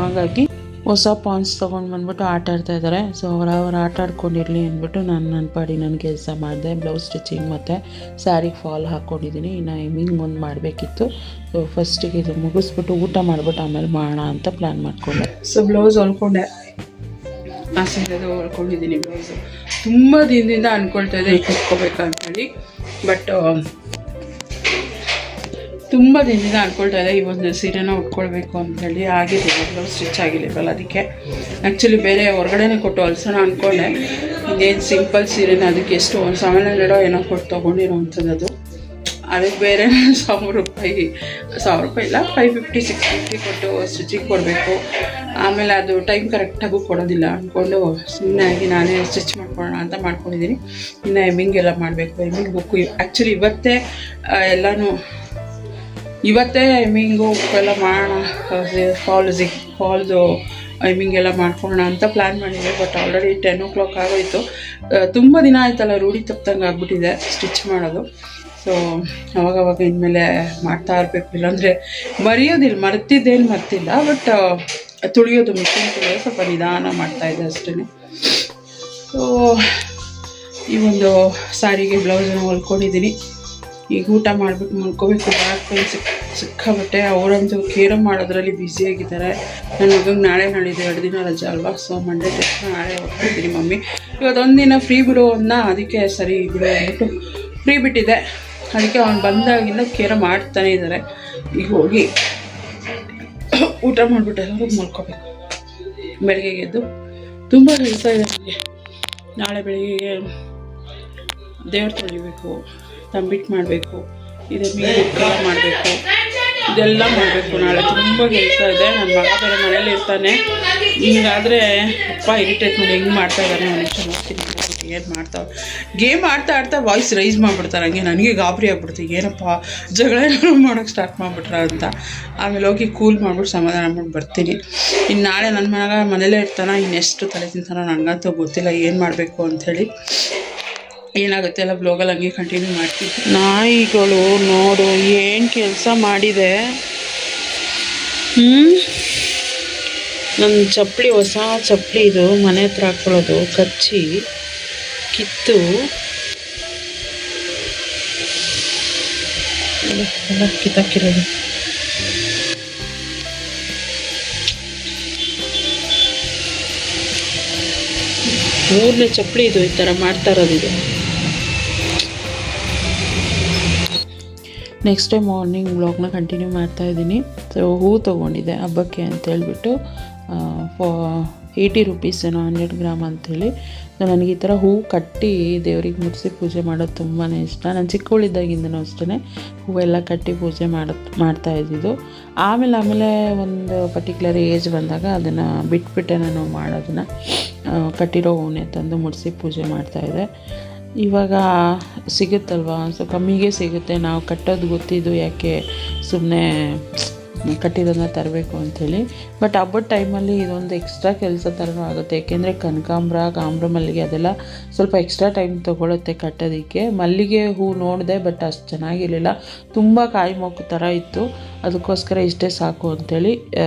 ಹಾಗಾಗಿ ಹೊಸ ಪಾನ್ಸ್ ತೊಗೊಂಡು ಬಂದ್ಬಿಟ್ಟು ಆಟ ಆಡ್ತಾಯಿದ್ದಾರೆ. ಸೊ ಅವ್ರು ಆಟ ಆಡ್ಕೊಂಡಿರಲಿ ಅಂದ್ಬಿಟ್ಟು ನನ್ನ ಪಾಡಿ ನನ್ನ ಕೆಲಸ ಮಾಡಿದೆ. ಬ್ಲೌಸ್ ಸ್ಟಿಚಿಂಗ್ ಮತ್ತು ಸ್ಯಾರಿಗೆ ಫಾಲ್ ಹಾಕ್ಕೊಂಡಿದ್ದೀನಿ. ಇನ್ನು ಹೆಮ್ಮಿಂಗ್ ಮುಂದೆ ಮಾಡಬೇಕಿತ್ತು. ಸೊ ಫಸ್ಟಿಗೆ ಇದು ಮುಗಿಸ್ಬಿಟ್ಟು ಊಟ ಮಾಡಿಬಿಟ್ಟು ಆಮೇಲೆ ಮಾಡೋಣ ಅಂತ ಪ್ಲ್ಯಾನ್ ಮಾಡಿಕೊಂಡೆ. ಸೊ ಬ್ಲೌಸ್ ಹೊಲ್ಕೊಂಡೆ, ಆ ಸೀರೆದು ಹೊಲ್ಕೊಂಡಿದ್ದೀನಿ ಬ್ಲೌಸು. ತುಂಬ ದಿನದಿಂದ ಅಂದ್ಕೊಳ್ತಾ ಇದ್ದೆ ಕುತ್ಕೋಬೇಕಂತೇಳಿ, ಬಟ್ ತುಂಬ ದಿನದಿಂದ ಅಂದ್ಕೊಳ್ತಾ ಇದ್ದೆ ಈ ಒಂದು ಸೀರೆನ ಉಟ್ಕೊಳ್ಬೇಕು ಅಂಥೇಳಿ. ಆಗಿದೆ, ಬ್ಲೌಸ್ ಸ್ಟಿಚ್ ಆಗಿಲ್ಲವಲ್ಲ, ಅದಕ್ಕೆ ಆ್ಯಕ್ಚುಲಿ ಬೇರೆ ಹೊರಗಡೆನೇ ಕೊಟ್ಟು ಹೊಲ್ಸೋಣ ಅಂದ್ಕೊಂಡೆ. ಇನ್ನೇನು ಸಿಂಪಲ್ ಸೀರೆನ ಅದಕ್ಕೆ ಎಷ್ಟು ಒಂದು 700 ಏನೋ ಕೊಟ್ಟು ತೊಗೊಂಡಿರೋ ಅಂಥದ್ದು. ಅದು ಅದಕ್ಕೆ ಬೇರೆ 1,000 ರೂಪಾಯಿ ಇಲ್ಲ 550 650 ಕೊಟ್ಟು ಸ್ಟಿಚಿಂಗ್ ಕೊಡಬೇಕು. ಆಮೇಲೆ ಅದು ಟೈಮ್ ಕರೆಕ್ಟಾಗೂ ಕೊಡೋದಿಲ್ಲ ಅಂದ್ಕೊಂಡು ಸುಮ್ಮನೆ ಆಗಿ ನಾನೇ ಸ್ಟಿಚ್ ಮಾಡ್ಕೊಳ್ಳೋಣ ಅಂತ ಮಾಡ್ಕೊಂಡಿದ್ದೀನಿ. ಇನ್ನು ಎಮ್ಮಿಂಗ್ ಎಲ್ಲ ಮಾಡಬೇಕು. ಎಮ್ಮಿಂಗ್ ಬುಕ್ಕು ಆ್ಯಕ್ಚುಲಿ ಇವತ್ತೇ ಎಮ್ಮಿಂಗು ಬುಕ್ಕೆಲ್ಲ ಮಾಡೋಣ, ಫಾಲ್ದು ಎಮ್ಮಿಂಗ್ ಎಲ್ಲ ಮಾಡ್ಕೊಳ್ಳೋಣ ಅಂತ ಪ್ಲ್ಯಾನ್ ಮಾಡಿದ್ದೆ. ಬಟ್ ಆಲ್ರೆಡಿ 10 o'clock ಆಗೋಯಿತು. ತುಂಬ ದಿನ ಆಯ್ತಲ್ಲ, ರೂಢಿ ತಪ್ಪದಂಗೆ ಆಗ್ಬಿಟ್ಟಿದೆ ಸ್ಟಿಚ್ ಮಾಡೋದು. ಸೊ ಅವಾಗವಾಗ ಇನ್ಮೇಲೆ ಮಾಡ್ತಾ ಇರಬೇಕು, ಇಲ್ಲಾಂದರೆ ಮರ್ತಿದ್ದೇನು ಮರ್ತಿಲ್ಲ. ಬಟ್ ತುಳಿಯೋದು ಮಿಷಿನ್ ತುಳಿಯೋದು ಸ್ವಲ್ಪ ನಿಧಾನ ಮಾಡ್ತಾಯಿದ್ದೆ ಅಷ್ಟೇ. ಸೊ ಈ ಒಂದು ಸಾರಿಗೆ ಬ್ಲೌಸನ್ನು ಹೊಲ್ಕೊಂಡಿದ್ದೀನಿ. ಈಗ ಊಟ ಮಾಡಿಬಿಟ್ಟು ಮಲ್ಕೋಬೇಕು. ಬ್ಯಾಕ್ ಪೈನ್ ಸಿಕ್ಕಾಬಟ್ಟೆ. ಅವರಂತೂ ಕೇರ್ ಮಾಡೋದ್ರಲ್ಲಿ ಬ್ಯುಸಿಯಾಗಿದ್ದಾರೆ. ನನ್ನ ಮಗಂಗೆ ನಾಳಿದ್ದು 2 ದಿನ ರಜೆ ಅಲ್ವಾ. ಸೊ ಮಂಡೇ ನಾಳೆ ಹೋಗ್ತಿದ್ದೀನಿ. ಮಮ್ಮಿ ಇವತ್ತೊಂದು ದಿನ ಫ್ರೀ ಬಿಡು ಅನ್ನ, ಅದಕ್ಕೆ ಸರಿ ಬಿಡು ಅಂದ್ಬಿಟ್ಟು ಫ್ರೀ ಬಿಟ್ಟಿದ್ದೆ. ಅದಕ್ಕೆ ಅವ್ನು ಬಂದಾಗಿಂದ ಕೇರ್ ಮಾಡ್ತಾನೆ ಇದ್ದಾರೆ. ಈಗ ಹೋಗಿ ಊಟ ಮಾಡಿಬಿಟ್ಟು ಎಲ್ಲರೂ ಮಲ್ಕೋಬೇಕು. ಬೆಳಗ್ಗೆ ಎದ್ದು ತುಂಬ ಕೆಲಸ ಇದೆ ನನಗೆ. ನಾಳೆ ಬೆಳಿಗ್ಗೆ ದೇವ್ರು ತೊಳಿಬೇಕು, ತಂಬಿಟ್ಟು ಮಾಡಬೇಕು, ಇದೆಲ್ಲ ಮಾಡಬೇಕು, ಇದೆಲ್ಲ ಮಾಡಬೇಕು. ನಾಳೆ ತುಂಬ ಕೆಲಸ ಇದೆ. ನನ್ನ ಮಗ ಬೇರೆ ಮನೇಲಿ ಇರ್ತಾನೆ. ಹಿಂಗಾದರೆ ಅಪ್ಪ ಇರಿಟೇಟ್ ನೋಡಿ ಹೆಂಗೆ ಮಾಡ್ತಾ ಇದ್ದಾನೆ. ಒಂದು ನೋಡ್ತೀನಿ ಏನು ಮಾಡ್ತಾವೆ. ಗೇಮ್ ಆಡ್ತಾ ವಾಯ್ಸ್ ರೈಸ್ ಮಾಡಿಬಿಡ್ತಾರೆ. ಹಂಗೆ ನನಗೆ ಗಾಬರಿ ಆಗ್ಬಿಡ್ತೀವಿ, ಏನಪ್ಪ ಜಗಳ ಮಾಡೋಕ್ಕೆ ಸ್ಟಾರ್ಟ್ ಮಾಡಿಬಿಟ್ರ ಅಂತ. ಆಮೇಲೆ ಹೋಗಿ ಕೂಲ್ ಮಾಡಿಬಿಟ್ಟು ಸಮಾಧಾನ ಮಾಡಿ ಬರ್ತೀನಿ. ಇನ್ನು ನಾಳೆ ನನ್ನ ಮಗ ಮನೇಲೇ ಇರ್ತಾನೆ. ಇನ್ನೆಷ್ಟು ತಲೆ ತಿಂತಾನೋ ನನಗಂತೂ ಗೊತ್ತಿಲ್ಲ ಏನು ಮಾಡಬೇಕು ಅಂಥೇಳಿ. ಏನಾಗುತ್ತೆ ಎಲ್ಲ ಬ್ಲಾಗಲ್ಲಿ ಹಂಗೆ ಕಂಟಿನ್ಯೂ ಮಾಡ್ತೀವಿ. ನಾಯಿಗಳು ನೋಡು ಏನು ಕೆಲಸ ಮಾಡಿದೆ. ನನ್ನ ಚಪ್ಪಲಿ, ಹೊಸ ಚಪ್ಪಲಿ ಇದು, ಮನೆ ಹತ್ರ ಹಾಕ್ಕೊಳ್ಳೋದು, ಕಚ್ಚಿ ಕಿತ್ತು ಎಲ್ಲ ಕಿತ್ತಾಕಿರೋದು. ಮೂರನೇ ಚಪ್ಪಲಿ ಇದು, ಈ ಥರ ಮಾಡ್ತಾ ಇರೋದು ಇದು. ನೆಕ್ಸ್ಟ್ ಡೇ ಮಾರ್ನಿಂಗ್ ವ್ಲಾಗ್ನ ಕಂಟಿನ್ಯೂ ಮಾಡ್ತಾಯಿದ್ದೀನಿ. ಸೊ ಹೂ ತೊಗೊಂಡಿದ್ದೆ ಹಬ್ಬಕ್ಕೆ ಅಂತೇಳ್ಬಿಟ್ಟು 80 rupees ಏನೋ 100 ಗ್ರಾಮ್ ಅಂಥೇಳಿ. ನನಗೆ ಈ ಥರ ಹೂ ಕಟ್ಟಿ ದೇವ್ರಿಗೆ ಮುಡಿಸಿ ಪೂಜೆ ಮಾಡೋದು ತುಂಬಾ ಇಷ್ಟ. ನಾನು ಚಿಕ್ಕವಳಿದ್ದಾಗಿಂದನೂ ಅಷ್ಟೇ ಹೂವೆಲ್ಲ ಕಟ್ಟಿ ಪೂಜೆ ಮಾಡ್ತಾಯಿದ್ದಿದ್ದು. ಆಮೇಲೆ ಒಂದು ಪರ್ಟಿಕ್ಯುಲರ್ ಏಜ್ ಬಂದಾಗ ಅದನ್ನು ಬಿಟ್ಬಿಟ್ಟೆ ನಾನು ಮಾಡೋದನ್ನು. ಕಟ್ಟಿರೋ ಹೂವನ್ನೇ ತಂದು ಮುಡಿಸಿ ಪೂಜೆ ಮಾಡ್ತಾಯಿದ್ದೆ. ಇವಾಗ ಸಿಗುತ್ತಲ್ವ, ಸೊ ಕಮ್ಮಿಗೆ ಸಿಗುತ್ತೆ. ನಾವು ಕಟ್ಟೋದು ಗೊತ್ತಿದ್ದು ಯಾಕೆ ಸುಮ್ಮನೆ ಕಟ್ಟಿರೋದನ್ನ ತರಬೇಕು ಅಂಥೇಳಿ. ಬಟ್ ಹಬ್ಬದ ಟೈಮಲ್ಲಿ ಇದೊಂದು ಎಕ್ಸ್ಟ್ರಾ ಕೆಲಸ ಥರನೂ ಆಗುತ್ತೆ. ಯಾಕೆಂದರೆ ಕನಕಾಂಬ್ರ, ಕಾಂಬ್ರ ಮಲ್ಲಿಗೆ ಅದೆಲ್ಲ ಸ್ವಲ್ಪ ಎಕ್ಸ್ಟ್ರಾ ಟೈಮ್ ತೊಗೊಳುತ್ತೆ ಕಟ್ಟೋದಕ್ಕೆ. ಮಲ್ಲಿಗೆ ಹೂ ನೋಡಿದೆ, ಬಟ್ ಅಷ್ಟು ಚೆನ್ನಾಗಿರಲಿಲ್ಲ, ತುಂಬ ಕಾಯಿ ಮೊಗ್ಗು ಥರ ಇತ್ತು. ಅದಕ್ಕೋಸ್ಕರ ಇಷ್ಟೇ ಸಾಕು ಅಂಥೇಳಿ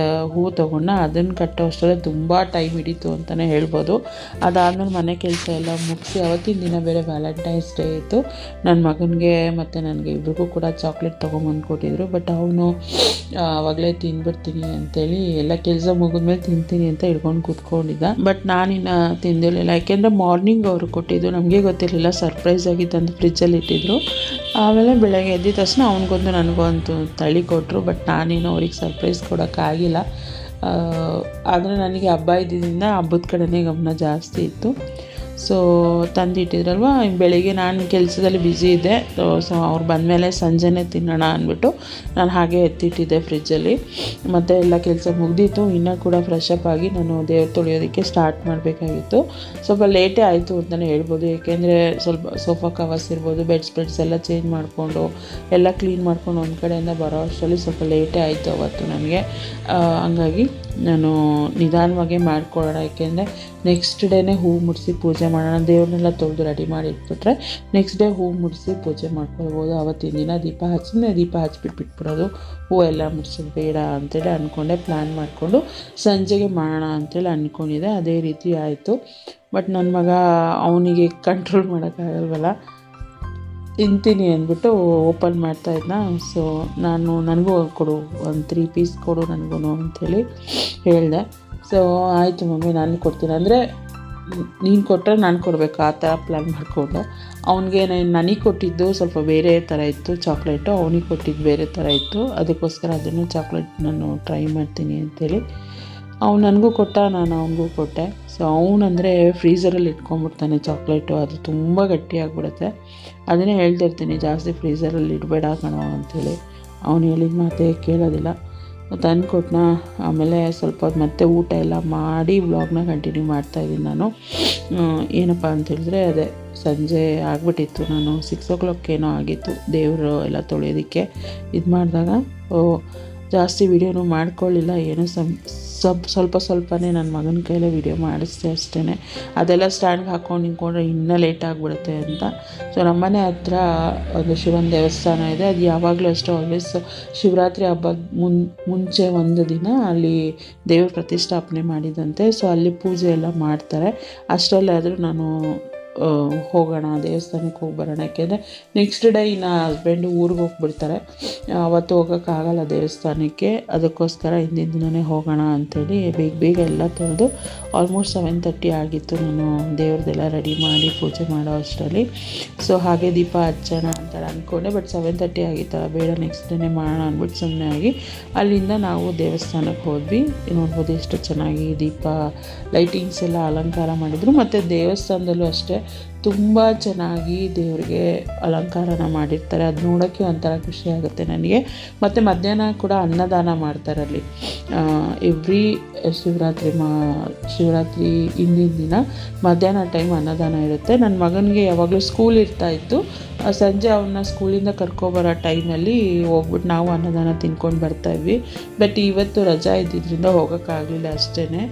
ಹೂ ತೊಗೊಂಡ. ಅದನ್ನು ಕಟ್ಟೋ ಅಷ್ಟರಲ್ಲೇ ತುಂಬ ಟೈಮ್ ಹಿಡಿತು ಅಂತಲೇ ಹೇಳ್ಬೋದು. ಅದಾದಮೇಲೆ ಮನೆ ಕೆಲಸ ಎಲ್ಲ ಮುಗಿಸಿ ಅವತ್ತಿನ ದಿನ ಬೇರೆ ವ್ಯಾಲೆಂಟೈನ್ಸ್ ಡೇ ಇತ್ತು. ನನ್ನ ಮಗನಿಗೆ ಮತ್ತು ನನಗೆ ಇಬ್ರಿಗೂ ಕೂಡ ಚಾಕ್ಲೇಟ್ ತೊಗೊಂಬಂದು ಕೊಟ್ಟಿದ್ರು. ಬಟ್ ಅವನು ಆವಾಗಲೇ ತಿಂದ್ಬಿಡ್ತೀನಿ ಅಂತೇಳಿ ಎಲ್ಲ ಕೆಲಸ ಮುಗಿದ್ಮೇಲೆ ತಿಂತೀನಿ ಅಂತ ಹಿಡ್ಕೊಂಡು ಕೂತ್ಕೊಂಡಿದ್ದ. ಬಟ್ ನಾನಿನ್ನು ತಿಂದಿರಲಿಲ್ಲ. ಯಾಕೆಂದರೆ ಮಾರ್ನಿಂಗ್ ಅವರು ಕೊಟ್ಟಿದ್ದು, ನಮಗೆ ಗೊತ್ತಿರಲಿಲ್ಲ, ಸರ್ಪ್ರೈಸಾಗಿ ತಂದು ಫ್ರಿಜ್ಜಲ್ಲಿ ಇಟ್ಟಿದ್ರು. ಆಮೇಲೆ ಬೆಳಗ್ಗೆ ಎದ್ದಿದ ತಕ್ಷಣ ಅವನಿಗೊಂದು ನನಗೊಂದು ತಳಿ ಕೊಟ್ಟರು. ಬಟ್ ನಾನೇನು ಅವ್ರಿಗೆ ಸರ್ಪ್ರೈಸ್ ಕೊಡೋಕ್ಕಾಗಿಲ್ಲ. ಆದರೆ ನನಗೆ ಹಬ್ಬ ಇದ್ದಿದ್ದರಿಂದ ಹಬ್ಬದ ಕಡೆನೇ ಗಮನ ಜಾಸ್ತಿ ಇತ್ತು. ಸೊ ತಂದಿಟ್ಟಿದ್ರಲ್ವ, ಬೆಳಿಗ್ಗೆ ನಾನು ಕೆಲಸದಲ್ಲಿ ಬ್ಯುಸಿ ಇದ್ದೆ. ಸೊ ಅವ್ರು ಬಂದಮೇಲೆ ಸಂಜೆನೇ ತಿನ್ನೋಣ ಅಂದ್ಬಿಟ್ಟು ನಾನು ಹಾಗೆ ಎತ್ತಿಟ್ಟಿದ್ದೆ ಫ್ರಿಜ್ಜಲ್ಲಿ. ಮತ್ತು ಎಲ್ಲ ಕೆಲಸ ಮುಗ್ದಿತ್ತು. ಇನ್ನೂ ಕೂಡ ಫ್ರೆಶ್ ಅಪ್ ಆಗಿ ನಾನು ದೇವ್ರು ತೊಳೆಯೋದಕ್ಕೆ ಸ್ಟಾರ್ಟ್ ಮಾಡಬೇಕಾಗಿತ್ತು. ಸ್ವಲ್ಪ ಲೇಟೇ ಆಯಿತು ಅಂತಲೇ ಹೇಳ್ಬೋದು. ಏಕೆಂದರೆ ಸ್ವಲ್ಪ ಸೋಫಾ ಕವರ್ಸ್ ಇರ್ಬೋದು, ಬೆಡ್ಸ್ ಎಲ್ಲ ಚೇಂಜ್ ಮಾಡಿಕೊಂಡು ಎಲ್ಲ ಕ್ಲೀನ್ ಮಾಡ್ಕೊಂಡು ಒಂದು ಕಡೆಯಿಂದ ಬರೋ ಅಷ್ಟರಲ್ಲಿ ಸ್ವಲ್ಪ ಲೇಟೇ ಆಯಿತು ಅವತ್ತು ನನಗೆ. ಹಂಗಾಗಿ ನಾನು ನಿಧಾನವಾಗಿ ಮಾಡ್ಕೊಳ್ಳೋಣ. ಏಕೆಂದರೆ ನೆಕ್ಸ್ಟ್ ಡೇನೇ ಹೂ ಮುಡಿಸಿ ಪೂಜೆ ಮಾಡೋಣ. ದೇವ್ರನ್ನೆಲ್ಲ ತೊಳೆದು ರೆಡಿ ಮಾಡಿ ಇಟ್ಬಿಟ್ರೆ ನೆಕ್ಸ್ಟ್ ಡೇ ಹೂ ಮುಡಿಸಿ ಪೂಜೆ ಮಾಡ್ಕೊಳ್ಬೋದು. ಆವತ್ತಿನ ದಿನ ದೀಪ ಹಚ್ಚಿಬಿಟ್ಬಿಡೋದು. ಹೂವೆಲ್ಲ ಮುಡಿಸೋದು ಬೇಡ ಅಂತೇಳಿ ಅಂದ್ಕೊಂಡೆ. ಪ್ಲ್ಯಾನ್ ಮಾಡಿಕೊಂಡು ಸಂಜೆಗೆ ಮಾಡೋಣ ಅಂತೇಳಿ ಅಂದ್ಕೊಂಡಿದ್ದೆ. ಅದೇ ರೀತಿ ಆಯಿತು. ಬಟ್ ನನ್ನ ಮಗ ಅವನಿಗೆ ಕಂಟ್ರೋಲ್ ಮಾಡೋಕ್ಕಾಗಲ್ವಲ್ಲ, ತಿಂತೀನಿ ಅಂದ್ಬಿಟ್ಟು ಓಪನ್ ಮಾಡ್ತಾಯಿದ್ನ. ಸೊ ನನಗೂ ಕೊಡು, ಒಂದು 3 ಪೀಸ್ ಕೊಡು ನನಗೂ ಅಂಥೇಳಿ ಹೇಳಿದೆ. ಸೊ ಆಯಿತು ಮಮ್ಮಿ ನಾನು ಕೊಡ್ತೀನಿ, ಅಂದರೆ ನೀನು ಕೊಟ್ಟರೆ ನಾನು ಕೊಡಬೇಕು, ಆ ಥರ ಪ್ಲ್ಯಾನ್ ಮಾಡಿಕೊಂಡು. ಅವನಿಗೆ ನನಗೆ ಕೊಟ್ಟಿದ್ದು ಸ್ವಲ್ಪ ಬೇರೆ ಥರ ಇತ್ತು ಚಾಕ್ಲೇಟು, ಅವನಿಗೆ ಕೊಟ್ಟಿದ್ದು ಬೇರೆ ಥರ ಇತ್ತು. ಅದಕ್ಕೋಸ್ಕರ ಅದನ್ನು ಚಾಕ್ಲೇಟ್ ನಾನು ಟ್ರೈ ಮಾಡ್ತೀನಿ ಅಂಥೇಳಿ ಅವ್ನು ನನಗೂ ಕೊಟ್ಟ, ನಾನು ಅವನಿಗೂ ಕೊಟ್ಟೆ. ಸೊ ಅವನಂದರೆ ಫ್ರೀಝರಲ್ಲಿ ಇಟ್ಕೊಂಡ್ಬಿಡ್ತಾನೆ ಚಾಕ್ಲೇಟು, ಅದು ತುಂಬ ಗಟ್ಟಿಯಾಗಿಬಿಡುತ್ತೆ. ಅದನ್ನೇ ಹೇಳ್ತಿರ್ತೀನಿ, ಜಾಸ್ತಿ ಫ್ರೀಝರಲ್ಲಿ ಇಡಬೇಡ ಕಣೋ ಅಂಥೇಳಿ. ಅವ್ನು ಹೇಳಿದ ಮಾತೇ ಕೇಳೋದಿಲ್ಲ. ತಂದು ಕೊಟ್ಟನ. ಆಮೇಲೆ ಸ್ವಲ್ಪ ಹೊತ್ತು ಮತ್ತೆ ಊಟ ಎಲ್ಲ ಮಾಡಿ ವ್ಲಾಗ್ನ ಕಂಟಿನ್ಯೂ ಮಾಡ್ತಾಯಿದ್ದೀನಿ ನಾನು. ಏನಪ್ಪ ಅಂತೇಳಿದ್ರೆ ಅದೇ ಸಂಜೆ ಆಗಿಬಿಟ್ಟಿತ್ತು, ನಾನು 6 o'clock ಏನೋ ಆಗಿತ್ತು ದೇವರು ಎಲ್ಲ ತೊಳೆಯೋದಕ್ಕೆ ಇದು ಮಾಡಿದಾಗ. ಜಾಸ್ತಿ ವೀಡಿಯೋನೂ ಮಾಡ್ಕೊಳ್ಳಿಲ್ಲ, ಏನೋ ಸ್ವಲ್ಪನೇ ನನ್ನ ಮಗನ ಕೈಲೇ ವೀಡಿಯೋ ಮಾಡಿಸ್ದೆ ಅಷ್ಟೇ. ಅದೆಲ್ಲ ಸ್ಟ್ಯಾಂಡ್ಗೆ ಹಾಕ್ಕೊಂಡು ನಿಂತ್ಕೊಂಡ್ರೆ ಇನ್ನೂ ಲೇಟ್ ಆಗಿಬಿಡುತ್ತೆ ಅಂತ. ಸೊ ನಮ್ಮನೆ ಹತ್ರ ಒಂದು ಶಿವನ ದೇವಸ್ಥಾನ ಇದೆ. ಅದು ಯಾವಾಗಲೂ ಅಷ್ಟೇ, ಆಲ್ವೇಸ್ ಶಿವರಾತ್ರಿ ಹಬ್ಬದ ಮುಂಚೆ ಒಂದು ದಿನ ಅಲ್ಲಿ ದೇವ್ರ ಪ್ರತಿಷ್ಠಾಪನೆ ಮಾಡಿದಂತೆ. ಸೊ ಅಲ್ಲಿ ಪೂಜೆ ಎಲ್ಲ ಮಾಡ್ತಾರೆ. ಅಷ್ಟರಲ್ಲಾದರೂ ನಾನು ಹೋಗೋಣ ದೇವಸ್ಥಾನಕ್ಕೆ ಹೋಗಿ ಬರೋಣ. ಯಾಕೆಂದರೆ ನೆಕ್ಸ್ಟ್ ಡೇ ಇನ್ನು ಹಸ್ಬೆಂಡು ಊರಿಗೆ ಹೋಗ್ಬಿಡ್ತಾರೆ, ಅವತ್ತು ಹೋಗೋಕ್ಕಾಗಲ್ಲ ದೇವಸ್ಥಾನಕ್ಕೆ. ಅದಕ್ಕೋಸ್ಕರ ಹಿಂದಿನ ದಿನವೇ ಹೋಗೋಣ ಅಂಥೇಳಿ ಬೇಗ ಎಲ್ಲ ತೊಳೆದು ಆಲ್ಮೋಸ್ಟ್ 7:30 ಆಗಿತ್ತು ನಾನು ದೇವ್ರದ್ದೆಲ್ಲ ರೆಡಿ ಮಾಡಿ ಪೂಜೆ ಮಾಡೋ ಅಷ್ಟರಲ್ಲಿ. ಸೊ ಹಾಗೆ ದೀಪ ಹಚ್ಚೋಣ ಅಂತ ಅಂದ್ಕೊಂಡೆ, ಬಟ್ 7:30 ಆಗಿತ್ತಲ್ಲ, ಬೇಡ ನೆಕ್ಸ್ಟ್ ಡೇನೇ ಮಾಡೋಣ ಅಂದ್ಬಿಟ್ಟು ಸುಮ್ಮನೆ ಆಗಿ ಅಲ್ಲಿಂದ ನಾವು ದೇವಸ್ಥಾನಕ್ಕೆ ಹೋದ್ವಿ. ನೋಡ್ಬೋದು ಎಷ್ಟು ಚೆನ್ನಾಗಿ ದೀಪ ಲೈಟಿಂಗ್ಸ್ ಎಲ್ಲ ಅಲಂಕಾರ ಮಾಡಿದರು. ಮತ್ತು ದೇವಸ್ಥಾನದಲ್ಲೂ ಅಷ್ಟೇ ತುಂಬ ಚೆನ್ನಾಗಿ ದೇವರಿಗೆ ಅಲಂಕಾರನ ಮಾಡಿರ್ತಾರೆ. ಅದು ನೋಡೋಕ್ಕೆ ಒಂಥರ ಖುಷಿ ಆಗುತ್ತೆ ನನಗೆ. ಮತ್ತು ಮಧ್ಯಾಹ್ನ ಕೂಡ ಅನ್ನದಾನ ಮಾಡ್ತಾರೆ ಅಲ್ಲಿ. ಎವ್ರಿ ಶಿವರಾತ್ರಿ ಹಿಂದಿನ ದಿನ ಮಧ್ಯಾಹ್ನ ಟೈಮ್ ಅನ್ನದಾನ ಇರುತ್ತೆ. ನನ್ನ ಮಗನಿಗೆ ಯಾವಾಗಲೂ ಸ್ಕೂಲ್ ಇರ್ತಾಯಿತ್ತು. ಸಂಜೆ ಅವನ್ನ ಸ್ಕೂಲಿಂದ ಕರ್ಕೊಬರೋ ಟೈಮಲ್ಲಿ ಹೋಗ್ಬಿಟ್ಟು ನಾವು ಅನ್ನದಾನ ತಿನ್ಕೊಂಡು ಬರ್ತಾಯಿದ್ವಿ. ಬಟ್ ಇವತ್ತು ರಜಾ ಇದ್ದಿದ್ದರಿಂದ ಹೋಗೋಕ್ಕಾಗಲಿಲ್ಲ ಅಷ್ಟೇ.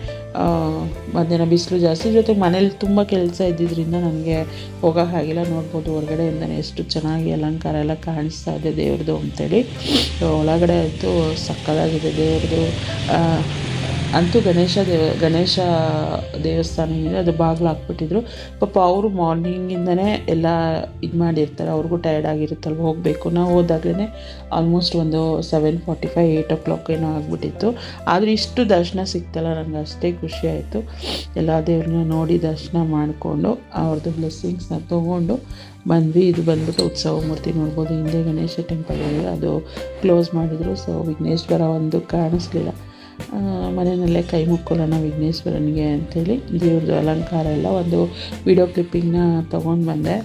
ಮಧ್ಯಾಹ್ನ ಬಿಸಿಲು ಜಾಸ್ತಿ, ಜೊತೆಗೆ ಮನೇಲಿ ತುಂಬ ಕೆಲಸ ಇದ್ದಿದ್ದರಿಂದ ನನಗೆ ಹೋಗೋಕ್ಕಾಗಿಲ್ಲ. ನೋಡ್ಬೋದು ಹೊರಗಡೆಯಿಂದನೇ ಎಷ್ಟು ಚೆನ್ನಾಗಿ ಅಲಂಕಾರ ಎಲ್ಲ ಕಾಣಿಸ್ತಾ ಇದೆ ದೇವ್ರದ್ದು ಅಂತೇಳಿ. ಒಳಗಡೆ ಅಂತೂ ಸಕ್ಕತ್ತಾಗಿದೆ ದೇವ್ರದ್ದು. ಅಂತೂ ಗಣೇಶ ದೇವಸ್ಥಾನ ಏನಿದೆ ಅದು ಬಾಗಿಲು ಹಾಕ್ಬಿಟ್ಟಿದ್ರು. ಪಾಪ ಅವರು ಮಾರ್ನಿಂಗಿಂದನೇ ಎಲ್ಲ ಇದು ಮಾಡಿರ್ತಾರೆ, ಅವ್ರಿಗೂ ಟಯರ್ಡ್ ಆಗಿರುತ್ತಲ್ವ, ಹೋಗಬೇಕು. ನಾವು ಹೋದಾಗಲೇ ಆಲ್ಮೋಸ್ಟ್ ಒಂದು 7:45 8 o'clock ಏನೋ ಆಗಿಬಿಟ್ಟಿತ್ತು. ಆದರೆ ಇಷ್ಟು ದರ್ಶನ ಸಿಗ್ತಲ್ಲ, ನನಗೆ ಅಷ್ಟೇ ಖುಷಿ ಆಯಿತು. ಎಲ್ಲ ದೇವ್ರನ್ನ ನೋಡಿ ದರ್ಶನ ಮಾಡಿಕೊಂಡು ಅವ್ರದ್ದು ಬ್ಲೆಸ್ಸಿಂಗ್ಸ್ನ ತೊಗೊಂಡು ಬಂದ್ವಿ. ಇದು ಬಂದ್ಬಿಟ್ಟು ಉತ್ಸವ ಮೂರ್ತಿ ನೋಡ್ಬೋದು. ಹಿಂದೆ ಗಣೇಶ ಟೆಂಪಲ್ ಇದೆ, ಅದು ಕ್ಲೋಸ್ ಮಾಡಿದರು. ಸೊ ವಿಘ್ನೇಶ್ವರ ಒಂದು ಕಾಣಿಸ್ಲಿಲ್ಲ. ಮನೆಯಲ್ಲೇ ಕೈ ಮುಕ್ಕೊಳ್ಳೋಣ ವಿಘ್ನೇಶ್ವರನಿಗೆ ಅಂಥೇಳಿ ದೇವ್ರದ್ದು ಅಲಂಕಾರ ಎಲ್ಲ ಒಂದು ವಿಡಿಯೋ ಕ್ಲಿಪ್ಪಿಂಗ್ನ ತೊಗೊಂಡು ಬಂದೆ.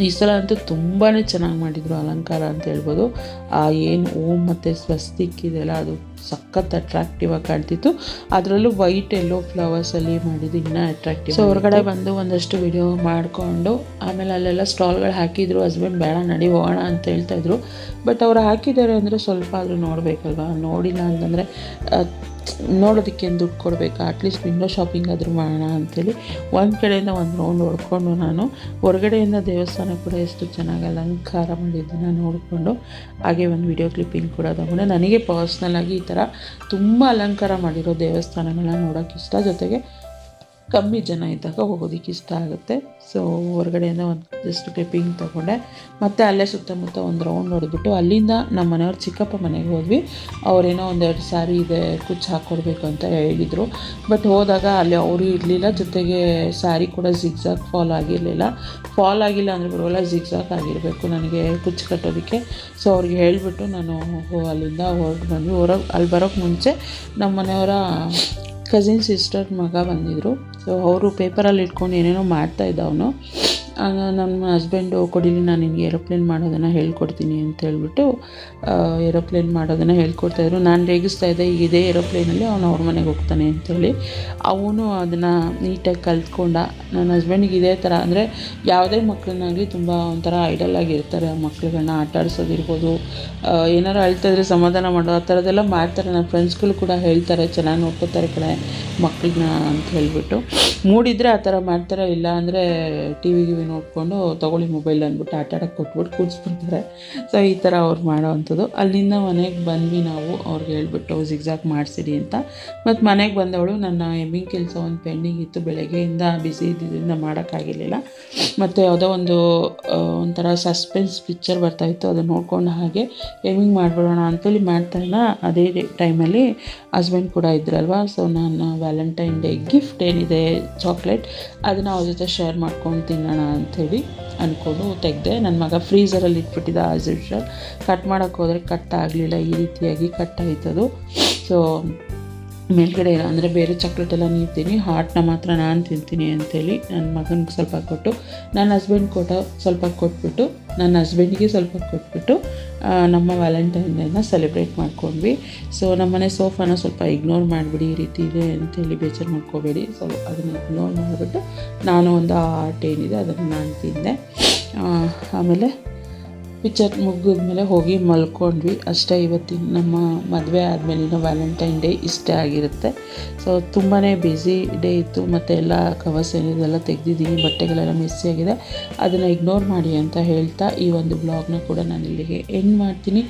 ಈ ಸಲ ಅಂತೂ ತುಂಬಾ ಚೆನ್ನಾಗಿ ಮಾಡಿದರು ಅಲಂಕಾರ ಅಂತ ಹೇಳ್ಬೋದು. ಏನು ಓಂ ಮತ್ತು ಸ್ವಸ್ತಿಕ್ ಇದೆಲ್ಲ ಅದು ಸಖತ್ ಅಟ್ರಾಕ್ಟಿವ್ ಆಗಿ ಕಾಣ್ತಿತ್ತು. ಅದರಲ್ಲೂ ವೈಟ್ ಎಲ್ಲೋ ಫ್ಲವರ್ಸಲ್ಲಿ ಮಾಡಿದ್ದು ಇನ್ನೂ ಅಟ್ರಾಕ್ಟಿವ್. ಸೊ ಹೊರಗಡೆ ಬಂದು ಒಂದಷ್ಟು ವಿಡಿಯೋ ಮಾಡಿಕೊಂಡು ಆಮೇಲೆ ಅಲ್ಲೆಲ್ಲ ಸ್ಟಾಲ್ಗಳು ಹಾಕಿದ್ರು. ಹಸ್ಬೆಂಡ್ ಬೇಡ ನಡಿ ಹೋಗೋಣ ಅಂತ ಹೇಳ್ತಾಯಿದ್ರು. ಬಟ್ ಅವ್ರು ಹಾಕಿದ್ದಾರೆ ಅಂದರೆ ಸ್ವಲ್ಪ ಆದರೂ ನೋಡಬೇಕಲ್ವ. ನೋಡಿಲ್ಲ ಅಂತಂದರೆ ನೋಡೋದಕ್ಕೆ ದುಡ್ಡು ಕೊಡಬೇಕಾ, ಅಟ್ಲೀಸ್ಟ್ ವಿಂಡೋ ಶಾಪಿಂಗ್ ಆದರೂ ಮಾಡೋಣ ಅಂಥೇಳಿ ಒಂದು ಕಡೆಯಿಂದ ಒಂದು ರೌಂಡ್ ಹೊಡ್ಕೊಂಡು ನಾನು ಹೊರಗಡೆಯಿಂದ ದೇವಸ್ಥಾನ ಕೂಡ ಎಷ್ಟು ಚೆನ್ನಾಗಿ ಅಲಂಕಾರ ಮಾಡಿದ್ದನ್ನು ನೋಡಿಕೊಂಡು ಹಾಗೆ ಒಂದು ವಿಡಿಯೋ ಕ್ಲಿಪ್ಪಿಂಗ್ ಕೂಡ ತಗೊಂಡೆ. ನನಗೆ ಪರ್ಸ್ನಲಾಗಿ ಈ ಥರ ತುಂಬ ಅಲಂಕಾರ ಮಾಡಿರೋ ದೇವಸ್ಥಾನಗಳನ್ನ ನೋಡೋಕ್ಕೆ ಇಷ್ಟ, ಜೊತೆಗೆ ಕಮ್ಮಿ ಜನ ಇದ್ದಾಗ ಹೋಗೋದಕ್ಕೆ ಇಷ್ಟ ಆಗುತ್ತೆ. ಸೊ ಹೊರಗಡೆಯಿಂದ ಒಂದು ಜಸ್ಟ್ ಕ್ಲಿಪ್ಪಿಂಗ್ ತೊಗೊಂಡೆ. ಮತ್ತು ಅಲ್ಲೇ ಸುತ್ತಮುತ್ತ ಒಂದು ರೌಂಡ್ ಹೊಡೆದ್ಬಿಟ್ಟು ಅಲ್ಲಿಂದ ನಮ್ಮ ಮನೆಯವ್ರ ಚಿಕ್ಕಪ್ಪ ಮನೆಗೆ ಹೋದ್ವಿ. ಅವರೇನೋ 1-2 ಸಾರಿ ಇದೆ ಕುಚ್ಚು ಹಾಕ್ಕೊಡ್ಬೇಕು ಅಂತ ಹೇಳಿದರು. ಬಟ್ ಹೋದಾಗ ಅಲ್ಲಿ ಅವರು ಇರಲಿಲ್ಲ, ಜೊತೆಗೆ ಸ್ಯಾರಿ ಕೂಡ ಜಿಗ್ಜಾಗ್ ಫಾಲ್ ಆಗಿರಲಿಲ್ಲ ಅಂದರೆ ಬರೋಲ್ಲ, ಜಿಗ್ಜಾಗ್ ಆಗಿರಬೇಕು ನನಗೆ ಕುಚ್ಚು ಕಟ್ಟೋದಕ್ಕೆ. ಸೊ ಅವ್ರಿಗೆ ಹೇಳಿಬಿಟ್ಟು ನಾನು ಅಲ್ಲಿಂದ ಹೊರಟು ಬಂದ್ವಿ. ಅಲ್ಲಿ ಬರೋಕ್ಕೆ ಮುಂಚೆ ನಮ್ಮ ಮನೆಯವರ ಕಸಿನ್ ಸಿಸ್ಟರ್ ಮಗ ಬಂದಿದ್ದರು. ಸೊ ಅವರು ಪೇಪರಲ್ಲಿ ಇಟ್ಕೊಂಡು ಏನೇನೋ ಮಾಡ್ತಾಯಿದ್ದ ಅವನು. ನನ್ನ ಹಸ್ಬೆಂಡು ಕೊಡಿಲಿ, ನಾನು ನಿನಗೆ ಏರೋಪ್ಲೇನ್ ಮಾಡೋದನ್ನು ಹೇಳ್ಕೊಡ್ತೀನಿ ಅಂತ ಹೇಳ್ಬಿಟ್ಟು ಏರೋಪ್ಲೇನ್ ಮಾಡೋದನ್ನು ಹೇಳ್ಕೊಡ್ತಾಯಿದ್ರು. ನಾನು ರೇಗಿಸ್ತಾಯಿದ್ದೆ, ಈಗ ಇದೇ ಏರೋಪ್ಲೇನಲ್ಲಿ ಅವನು ಅವ್ರ ಮನೆಗೆ ಹೋಗ್ತಾನೆ ಅಂಥೇಳಿ. ಅವನು ಅದನ್ನು ನೀಟಾಗಿ ಕಲ್ತ್ಕೊಂಡ. ನನ್ನ ಹಸ್ಬೆಂಡಿಗೆ ಇದೇ ಥರ ಅಂದರೆ ಯಾವುದೇ ಮಕ್ಕಳನ್ನಾಗಲಿ ತುಂಬ ಒಂಥರ ಐಡಲ್ ಆಗಿರ್ತಾರೆ. ಆ ಮಕ್ಳುಗಳನ್ನ ಆಟ ಆಡಿಸೋದಿರ್ಬೋದು, ಏನಾರು ಅಳ್ತಾಯಿದ್ರೆ ಸಮಾಧಾನ ಮಾಡೋ ಆ ಥರದ್ದೆಲ್ಲ ಮಾಡ್ತಾರೆ. ನನ್ನ ಫ್ರೆಂಡ್ಸ್ಗಳು ಕೂಡ ಹೇಳ್ತಾರೆ, ಚೆನ್ನಾಗಿ ನೋಡ್ಕೋತಾರೆ ಕಡೆ ಮಕ್ಕಳನ್ನ ಅಂತ ಹೇಳ್ಬಿಟ್ಟು. ಮೂಡಿದರೆ ಆ ಥರ ಮಾಡ್ತಾರೆ, ಇಲ್ಲ ಅಂದರೆ ಟಿ ವಿ ನೋಡಿಕೊಂಡು ತೊಗೊಳ್ಳಿ ಮೊಬೈಲ್ ಅಂದ್ಬಿಟ್ಟು ಆಟ ಆಡೋಕ್ಕೆ ಕೊಟ್ಬಿಟ್ಟು ಕೂಡಿಸ್ಬಿಡ್ತಾರೆ. ಸೊ ಈ ಥರ ಅವ್ರು ಮಾಡೋ ಅಂಥದ್ದು. ಅಲ್ಲಿಂದ ಮನೆಗೆ ಬಂದ್ವಿ ನಾವು, ಅವ್ರಿಗೆ ಹೇಳ್ಬಿಟ್ಟು ಜಿಗ್ಜಾಗ್ ಮಾಡಿಸಿರಿ ಅಂತ. ಮತ್ತು ಮನೆಗೆ ಬಂದವಳು ನನ್ನ ಎಮ್ಮಿಂಗ್ ಕೆಲಸ ಒಂದು ಪೆಂಡಿಂಗ್ ಇತ್ತು, ಬೆಳಗ್ಗೆಯಿಂದ ಬ್ಯುಸಿ ಇದ್ದಿದ್ದರಿಂದ ಮಾಡೋಕ್ಕಾಗಿರಲಿಲ್ಲ. ಮತ್ತು ಯಾವುದೋ ಒಂಥರ ಸಸ್ಪೆನ್ಸ್ ಪಿಕ್ಚರ್ ಬರ್ತಾಯಿತ್ತು, ಅದನ್ನು ನೋಡ್ಕೊಂಡು ಹಾಗೆ ಎಮ್ಮಿಂಗ್ ಮಾಡಿಬಿಡೋಣ ಅಂತೇಳಿ ಮಾಡ್ತಾಯಿಲ್ಲ. ಅದೇ ಟೈಮಲ್ಲಿ ಹಸ್ಬೆಂಡ್ ಕೂಡ ಇದ್ರಲ್ವ. ಸೊ ನಾನು ವ್ಯಾಲೆಂಟೈನ್ ಡೇ ಗಿಫ್ಟ್ ಏನಿದೆ ಚಾಕ್ಲೇಟ್, ಅದನ್ನು ಅವ್ರ ಜೊತೆ ಶೇರ್ ಮಾಡ್ಕೊಂಡು ತಿನ್ನೋಣ ಅಂಥೇಳಿ ಅಂದ್ಕೊಂಡು ತೆಗೆದೆ. ನನ್ನ ಮಗ ಫ್ರೀಝರಲ್ಲಿ ಇಟ್ಬಿಟ್ಟಿದ್ದ ಆಸ್ ಯೂಶುವಲ್. ಕಟ್ ಮಾಡೋಕ್ಕೆ ಹೋದರೆ ಕಟ್ ಆಗಲಿಲ್ಲ, ಈ ರೀತಿಯಾಗಿ ಕಟ್ ಆಯ್ತದು. ಸೊ ಮೇಲ್ಗಡೆ ಇರೋ ಅಂದರೆ ಬೇರೆ ಚಾಕ್ಲೇಟ್ ಎಲ್ಲ ನೀಡ್ತೀನಿ, ಹಾರ್ಟ್ನ ಮಾತ್ರ ನಾನು ತಿಂತೀನಿ ಅಂತೇಳಿ ನನ್ನ ಮಗನಿಗೆ ಸ್ವಲ್ಪ ಕೊಟ್ಟು, ನನ್ನ ಹಸ್ಬೆಂಡ್ ಸ್ವಲ್ಪ ಕೊಟ್ಬಿಟ್ಟು, ನನ್ನ ಹಸ್ಬೆಂಡಿಗೆ ಸ್ವಲ್ಪ ಕೊಟ್ಬಿಟ್ಟು ನಮ್ಮ ವ್ಯಾಲೆಂಟೈನ್ ಡೇನ ಸೆಲೆಬ್ರೇಟ್ ಮಾಡ್ಕೊಂಡ್ವಿ. ಸೊ ನಮ್ಮನೆ ಸೋಫಾನ ಸ್ವಲ್ಪ ಇಗ್ನೋರ್ ಮಾಡಿಬಿಡಿ, ಈ ರೀತಿ ಇದೆ ಅಂತೇಳಿ ಬೇಜಾರು ಮಾಡ್ಕೋಬೇಡಿ. ಸೊ ಅದನ್ನು ಇಗ್ನೋರ್ ಮಾಡಿಬಿಟ್ಟು ನಾನು ಒಂದು ಆರ್ಟ್ ಏನಿದೆ ಅದನ್ನು ನಾನು ತಿಂದೆ. ಆಮೇಲೆ ಪಿಕ್ಚರ್ ಮುಗಿದ್ಮೇಲೆ ಹೋಗಿ ಮಲ್ಕೊಂಡ್ವಿ ಅಷ್ಟೇ. ಇವತ್ತಿನ ನಮ್ಮ ಮದುವೆ ಆದಮೇಲಿನ ವ್ಯಾಲೆಂಟೈನ್ ಡೇ ಇಷ್ಟೇ ಆಗಿರುತ್ತೆ. ಸೊ ತುಂಬಾ ಬ್ಯುಸಿ ಡೇ ಇತ್ತು, ಮತ್ತು ಎಲ್ಲ ಕವರ್ಸ್ ಏನಿದೆಲ್ಲ ತೆಗೆದಿದ್ದೀನಿ, ಬಟ್ಟೆಗಳೆಲ್ಲ ಮೆಸ್ಸಿ ಆಗಿದೆ, ಅದನ್ನು ಇಗ್ನೋರ್ ಮಾಡಿ ಅಂತ ಹೇಳ್ತಾ ಈ ಒಂದು ಬ್ಲಾಗ್ನ ಕೂಡ ನಾನು ಇಲ್ಲಿಗೆ ಎಂಡ್ ಮಾಡ್ತೀನಿ.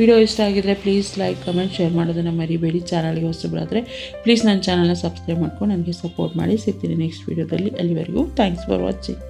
ವಿಡಿಯೋ ಇಷ್ಟ ಆಗಿದ್ರೆ ಪ್ಲೀಸ್ ಲೈಕ್, ಕಮೆಂಟ್, ಶೇರ್ ಮಾಡೋದನ್ನು ಮರಿಬೇಡಿ. ಚಾನಲ್ಗೆ ಹೊಸಬರಾದರೆ ಪ್ಲೀಸ್ ನನ್ನ ಚಾನಲ್ನ ಸಬ್ಸ್ಕ್ರೈಬ್ ಮಾಡ್ಕೊಂಡು ನನಗೆ ಸಪೋರ್ಟ್ ಮಾಡಿ. ಸಿಗ್ತೀನಿ ನೆಕ್ಸ್ಟ್ ವೀಡಿಯೋದಲ್ಲಿ. ಅಲ್ಲಿವರೆಗೂ ಥ್ಯಾಂಕ್ಸ್ ಫಾರ್ ವಾಚಿಂಗ್.